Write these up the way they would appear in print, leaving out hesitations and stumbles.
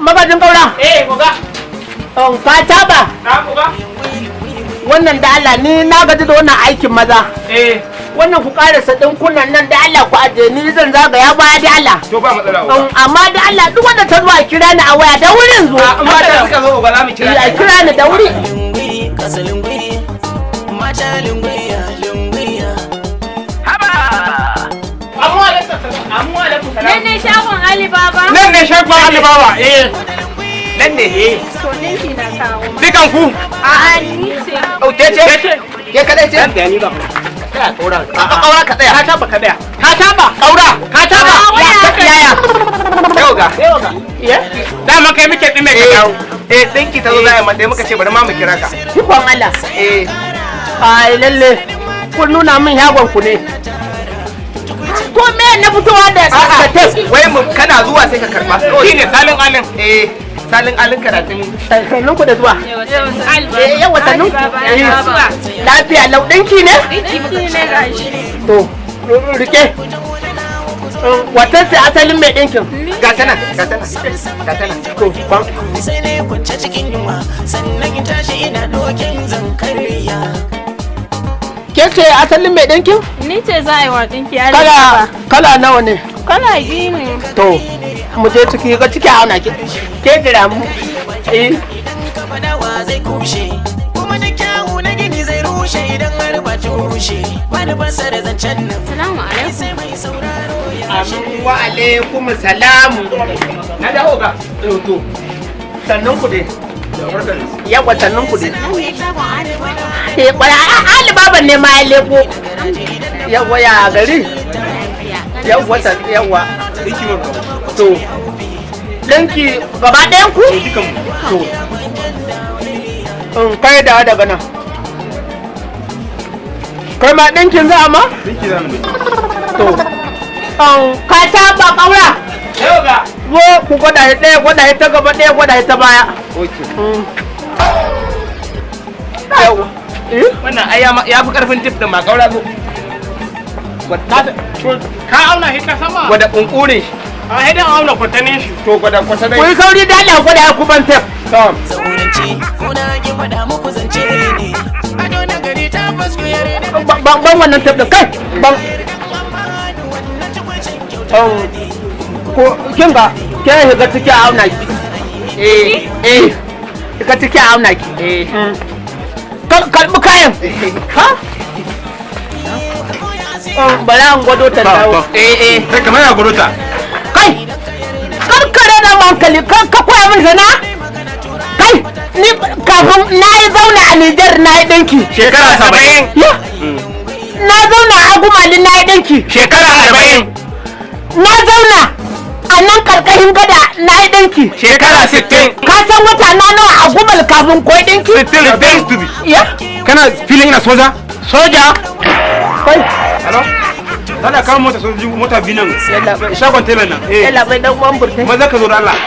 magajin kaura. Goga. Ka taba. Na goga. Wannan da Allah ni na gaji da wannan aikin maza. Wannan ku karasa dinkunan nan da Allah ku aje ni zan zagaya baya da Allah. To ba matsala. Amma da Allah duk wanda ta zo a kira ni a waya da wurin zo. Amma da suka zo ba za mu kira. A kira ni da wuri. Nan ne shagon Alibaba? Nan ne shagon Alibaba, Nan ne, To ninki na kawo. Dukan ku? A'a ni ce. Ke kadai ce? Dan da ni ba. Ka kaura. Kaura ka tsaya. Ka taba ka tsaya. Ka taba. Kaura. Ka taba. Yaya. Yoga. Dama kai muke dime ka dawo. Dinki ta zo za a mata muka ce bari ma mu kira ka. Ikon Allah. Ai lalle kun nuna min yagon ku ne. Ko me na fitowa da tes? Wai mu kana zuwa sai ka karba. Shi ne salin alin. Salin alin karatun. Sannun ku da zuwa. Yawa sannun. Lafiya lau dinki ne? Dinki ne gashi. To rike. Watan sai asalin mai dinkin. Ga tana. To ban. Sai ne kwance cikin yunwa sannan in tashi ina dokin zankariya. Ke ce asalin mai dinkin? Ni ce za a yi wa dinki ya Kala nawa ne? Kala biyu ne. To mu je ciki ga ciki a ana ke jira mu. Ka fada wa zai kushe kuma da kyawu na gini zai rushe idan har ba tushe. Wani basa da zancen nan. Salamu alaikum. Sai mai sauraro ya Amin wa alaikum salamu. Na dawo ga. To sannan ku dai. Yawa sannan ku dai. Nan ne shagon Alibaba. Alibaban ne ma ya leko. Yawa ya gari. Yawa. To danki gaba ɗayan ku? To kai da daga nan. Kai ma ɗinkin za a ma? Dinki za mu. To ka taba kaura. Yoga. Zo ku gwada ɗaya gwada ta gaba ɗaya gwada ta baya. Yawa. Wannan ai ya fi karfin tif din ma kaura zo. Ka auna hita sama. Gwada kunkurin shi. A hidan auna kwatanin shi. To gwada kwata Ku dai. yi sauri da Allah gwada ya kuban tef. zaurance kuna ki faɗa muku zance ne. Ado na gari ta fasku yare da Ban wannan tef din kai. Ban. Ko kin ga ke shiga ciki a auna ki. Shiga ciki a auna ki. Kalbi kayan. Ha? Bala an gwado ta dawo. Kai kamar ya guruta. Kai! Karkare da hankali ka koya min sana? Kai! Ni kafin na yi zauna a Nijar na yi ɗinki. Shekara 70. Na zauna a Gumali na yi ɗinki. Shekara 40. Na zauna a nan karkashin gada na yi ɗinki. Shekara 60. Ka san wata na nawa a Gumal kafin koyi ɗinki? 60. Ya? Kana filin ina soja? Soja? Kai! Hello? Dala kawo mota sojoji mota biyu nan. Shagon tela nan. Yalla bai dan uwan burtai. Maza ka zo da Allah.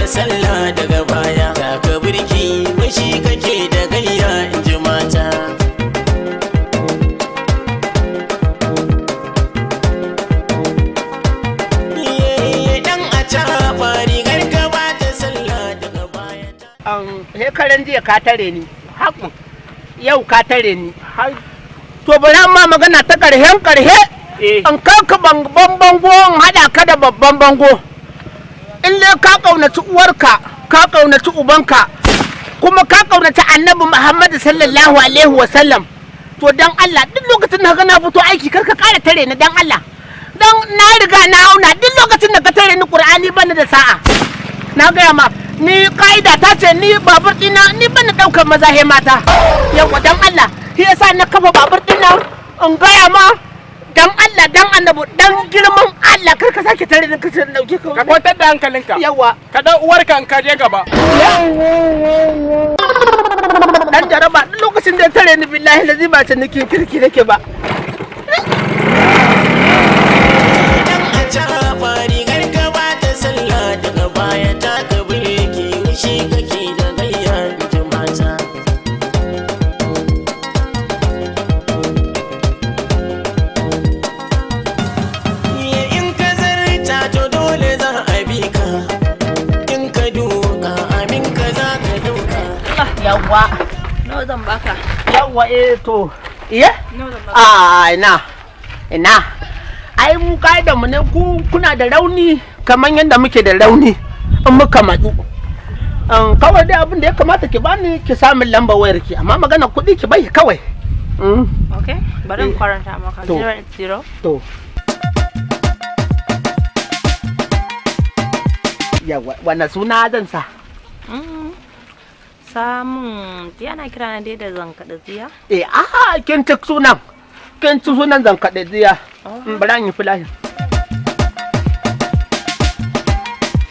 sallah daga baya daga birki mashi kake da gayya in ji mata dan a caba rigar ka ba ta sallah daga baya Hekaran jiya ka tare ni haƙun yau ka tare ni to bari amma magana ta ƙarshe an kanka bango in haɗa ka da babban bango in dai ka ƙaunaci uwarka ka ƙaunaci ubanka kuma ka ƙaunaci annabi Muhammadu sallallahu alaihi wasallam to dan Allah duk lokacin da ka na fito aiki kar ka ƙara tare ni dan Allah dan na riga na auna duk lokacin da ka tare ni Qur'ani bani da sa'a na gaya ma ni ka'ida ta ce ni babur dina ni bana ɗaukar maza he mata yawa dan Allah shi yasa na kafa babur dina in gaya ma dan Allah dan annabi dan girman Allah kar ka sake tare ni ka dauke ka kwantar da hankalinka yawa ka dan uwarka in ka je gaba dan jaraba duk lokacin ya tare ni billahi lazi ba ta nake kirki nake ba. Yawwa. Nawa zan baka? Yawwa to. Iya? Nawa zan baka? Ina. Ai mu da mu ne ku kuna da rauni kamar yadda muke da rauni in muka matsu. Kawai dai abin da ya kamata ki bani ki samun lambar wayar ki amma magana kuɗi ki bai kawai. Okay, bari in karanta maka 080. To. Yawwa, wannan suna zan sa? Samun ana kira na dai da zankaɗa tsiya? Kin ci sunan. Kin ci sunan zankaɗa tsiya. Bari an yi filahin.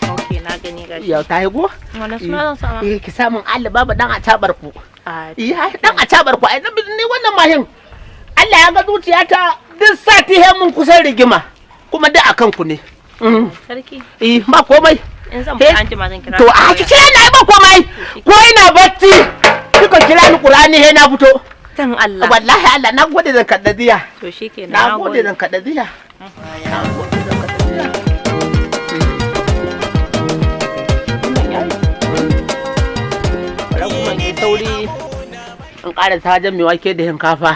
Ok, na gani gashi. Yau ta haigo? Wani suna zan sama? Ki samun Allah baba dan a cabar ku. Dan a cabar ku. Ai ni wannan mahin. Allah ya ga zuciyata duk sati he mun kusan rigima. Kuma da akan ku ne. Sarki. Ma komai. In zan fita anti ma zan kira. To ki kira ni ba komai. Ko ina bacci. Kika kira ni Qur'ani he na fito. Dan Allah. Wallahi Allah na gode zan kaddadiya. To shikenan. Na gode zan kaddadiya. Na gode zan kaddadiya. Ragu mai sauri in ƙara sajan mai wake da hinkafa.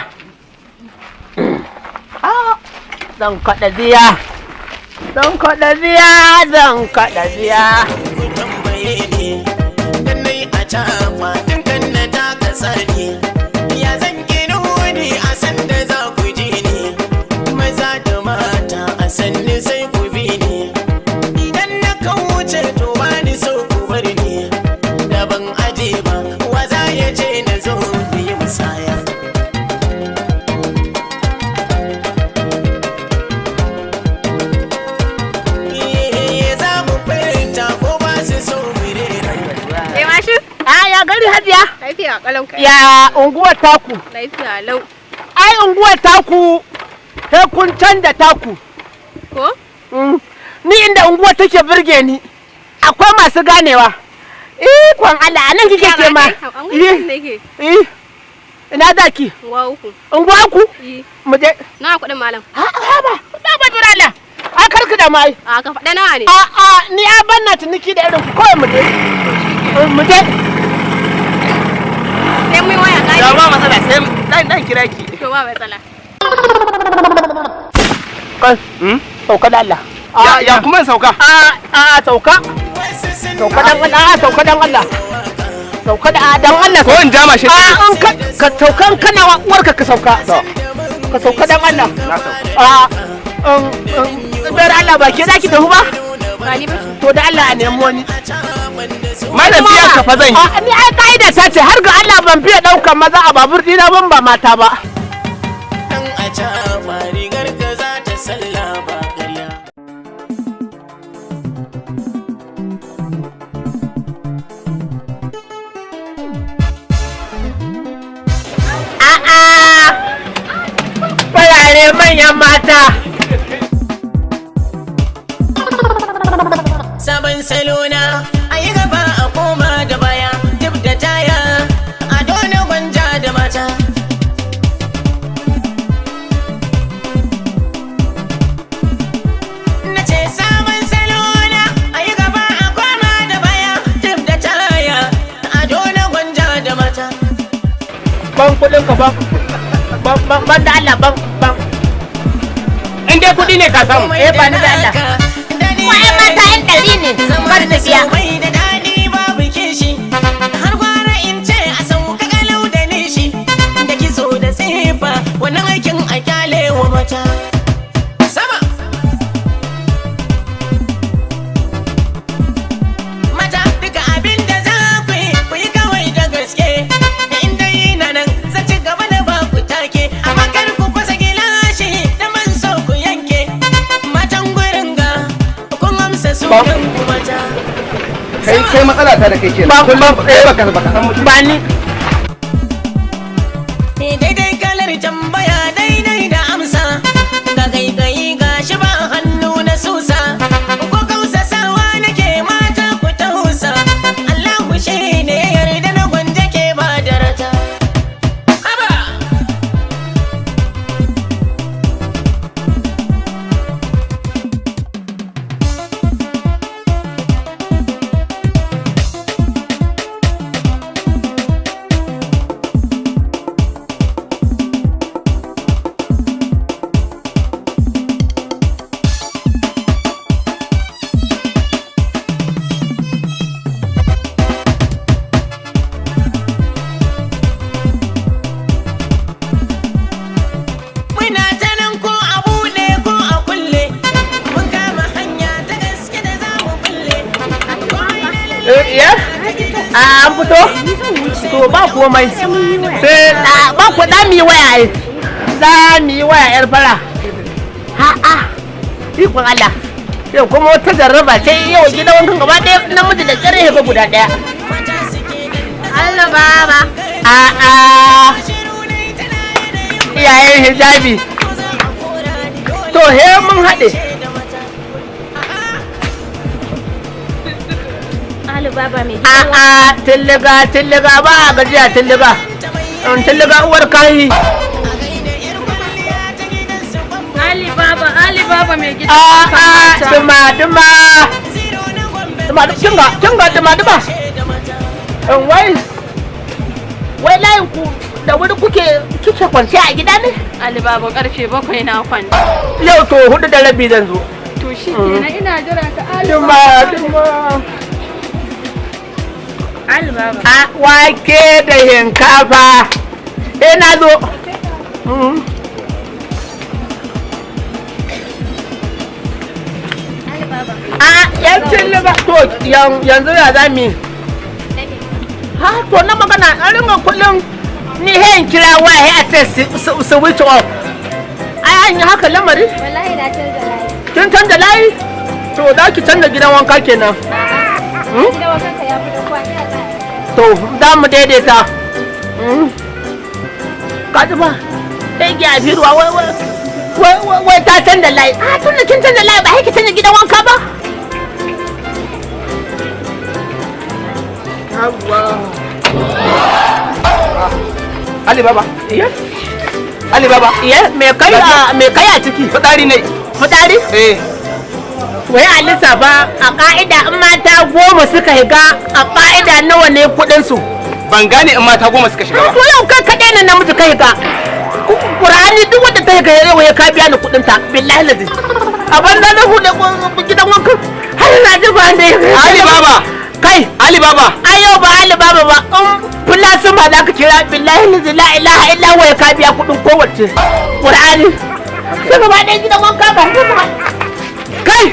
Zan kaddadiya. Zan kaɗa ziya, zan kaɗa ziya. Ya zan gina wani a sanda za ku ji ni, maza da mata a sanni sai ku bi ni. Idan na wuce to wani so ku bar ni, da ban aje ba wa za ya ce na zo da yi musaya. Ya gari Hajiya? Lafiya kalau kai. Ya unguwar taku? Lafiya lau. Ai unguwar taku sai kun canza taku. Ko? Ni inda unguwar take burge ni. Akwai masu ganewa. Kwan Allah anan kike ke ma. Ina zaki? Unguwa uku. Unguwa uku? Mu je. Na kuɗin malam. Ba. Na ba durala. A karku da mai. A ka faɗa nawa ne? Ni a banna tuniki da irin ku kawai mu je. Mu je. Sai mun waya kai. Ya ba matsala sai dan kira ki. To ba matsala. Kai. Sauka da Allah. Ya kuma sauka. Sauka. Sauka dan Allah, sauka dan Allah. Sauka da dan Allah. Ko in jama shi. Ka saukan kana wa uwarka ka sauka. Ka sauka dan Allah. Na sauka. Bayar Allah ba ke zaki tafi ba? Ba ni ba. To da Allah a nemi wani. Malam biya ka fa zan yi. Ni ai kaida ta ce har ga Allah ban fiye daukar maza a babur dina ban ba mata ba. Dan a ca rigar ka za ta salla ba ƙarya. Farare manyan mata. Sabon salona a yi gaba a koma da baya duk da taya a dole gwanja da mata. Na ce sabon salona a yi gaba a koma da baya duk da taya a dole gwanja da mata. Ban kudin ka ban da Allah ban. In dai kudi ne ka samu. Ba ni da Allah. Wayan mata yan ɗari ne bar da biya. Mai da daɗi babu kishi har gwara in ce a sauka galau da nishi da kiso da tsifa wannan aikin a kyale wa mata. Sama mata duka abin da za ku yi kawai da gaske da inda yi na nan za ci gaba da ba ku take amma kar ku fasa gilashi da man so ku yanke matan gurin ga kun amsa sunan ku mata. Kai matsala ta da kai kenan. Kullum baka san mutum. Ba ni. tambaya daidai da amsa ga gaigayi gashi ba hannu na susa ko kausasawa nake mata ku tausa Allahu shi ne ya yarda na gwanje ke ba darata haba muna ta nan ko a buɗe ko a kulle mun kama hanya ta gaske da za mu bulle Ya? An fito? To ba komai. Sai ba ku da mi waya ai. Za mi waya yar fara. Ha. Ikon Allah. Yau kuma wata jarraba ce yau gidan wankan gaba ɗaya namiji da tsare ga guda ɗaya. Allah baba. Iyayen hijabi. To he mun haɗe. Ali baba mai Tilliga ba a gajiya tilliga. Tilliga uwar kayi. Ali baba mai gida. Duma. Duma. Wai layin ku da wuri kike kwanciya a gida ne? Ali baba karfe 7 na kwanta. Yau to 4:30 zan zo. To shi kenan ina jira ka Ali Duma. Ali baba. Wake da hinkafa. Na zo. Ali baba. Yan tilliga. To yanzu ya zami. Ha to na magana an ringa kullum ni hen kira waya a ce switch off. Ai an yi haka lamari? Wallahi na canza layi. Kin canza layi? To za ki canza gidan wanka kenan. Gidan wankan ka ya fi da kwani a layi. To za mu daidaita. Ka ji ba? Sai ki a firwa wai ta canza layi. Tun da kin canza layi ba ki canza gidan wanka ba? Ali baba. Iya? Ali baba. Iya, me kai a ciki? Fitsari ne. Fitsari? Wai a lissafa a ka'ida in mata 10 suka higa a ka'ida nawa ne kudin su? Ban gane in mata 10 suka shiga ba. To yau kai kaɗai ne namiji ka higa. Qur'ani duk wanda ta higa yau ya ka biya ni kudin ta billahi lazi. A banza na hude gidan wankan har na ji ba ne. Ali baba. Kai Ali baba. Ayo ba Ali baba ba filasin ba za ka kira billahi lazi la ilaha illa huwa ya ka biya kudin kowace. Qur'ani. Sai gaba ɗaya gidan wanka ba. Kai!